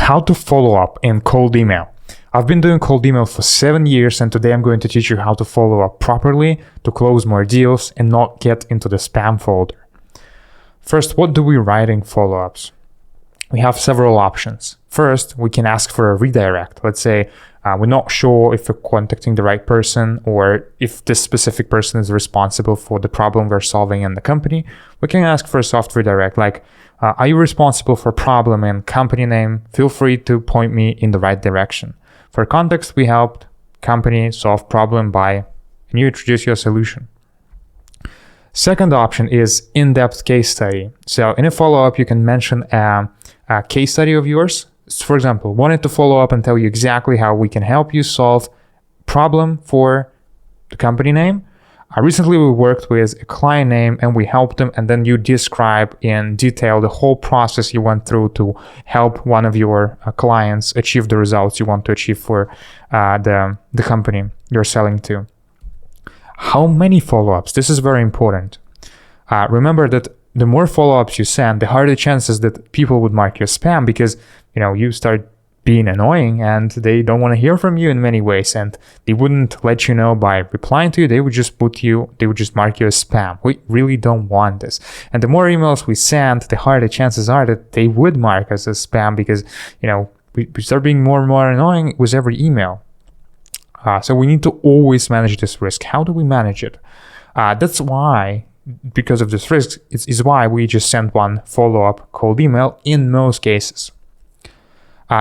how to follow up in cold email. I've been doing cold email for 7 years, and today I'm going to teach you how to follow up properly to close more deals and not get into the spam folder. First, what do we write in follow-ups? We have several options. First, we can ask for a redirect. Let's say we're not sure if we're contacting the right person or if this specific person is responsible for the problem we're solving in the company. We can ask for a soft redirect like, are you responsible for problem and company name? Feel free to point me in the right direction. For context, we helped company solve problem by, and you introduce your solution. Second option is in-depth case study. So in a follow-up, you can mention a case study of yours. For example, wanted to follow up and tell you exactly how we can help you solve problem for the company name. Recently, we worked with a client name and we helped them, and then you describe in detail the whole process you went through to help one of your clients achieve the results you want to achieve for the company you're selling to. How many follow-ups? This is very important. Remember that the more follow-ups you send, the harder chances that people would mark you spam because you start being annoying and they don't want to hear from you in many ways, and they wouldn't let you know by replying to you. They would just mark you as spam. We really don't want this. And the more emails we send, the higher the chances are that they would mark us as spam because we start being more and more annoying with every email. So we need to always manage this risk. How do we manage it? That's why, because of this risk, is why we just send one follow-up cold email in most cases.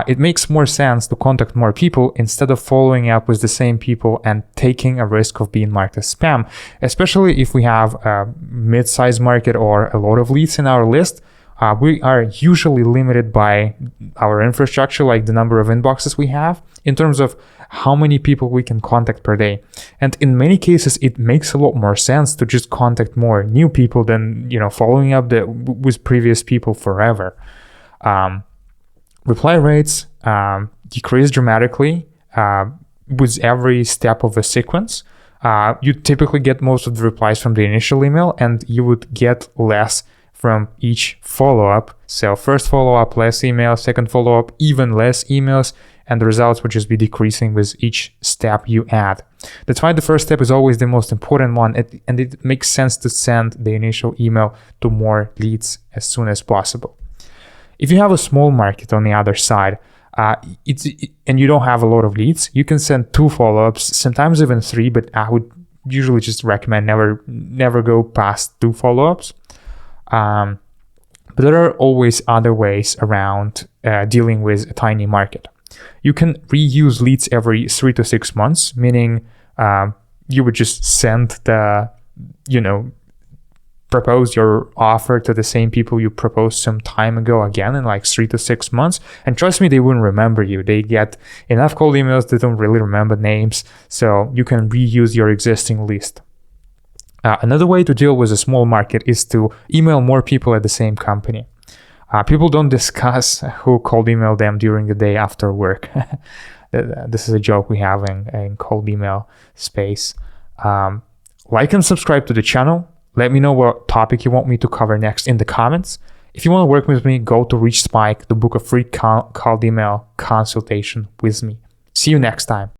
It makes more sense to contact more people instead of following up with the same people and taking a risk of being marked as spam, especially if we have a mid-sized market or a lot of leads in our list. We are usually limited by our infrastructure, like the number of inboxes we have, in terms of how many people we can contact per day. And in many cases, it makes a lot more sense to just contact more new people than following up with previous people forever. Reply rates decrease dramatically with every step of the sequence. You typically get most of the replies from the initial email, and you would get less from each follow-up. So first follow-up, less emails, second follow-up, even less emails, and the results would just be decreasing with each step you add. That's why the first step is always the most important one, and it makes sense to send the initial email to more leads as soon as possible. If you have a small market on the other side, and you don't have a lot of leads, you can send 2 follow-ups, sometimes even 3, but I would usually just recommend never go past 2 follow-ups. But there are always other ways around dealing with a tiny market. You can reuse leads every 3 to 6 months, meaning you would just send propose your offer to the same people you proposed some time ago again in like 3 to 6 months. And trust me, they wouldn't remember you. They get enough cold emails, they don't really remember names. So you can reuse your existing list. Another way to deal with a small market is to email more people at the same company. People don't discuss who cold emailed them during the day after work. This is a joke we have in cold email space. Like and subscribe to the channel. Let me know what topic you want me to cover next in the comments. If you want to work with me, go to ReachSpike to book a free cold email consultation with me. See you next time.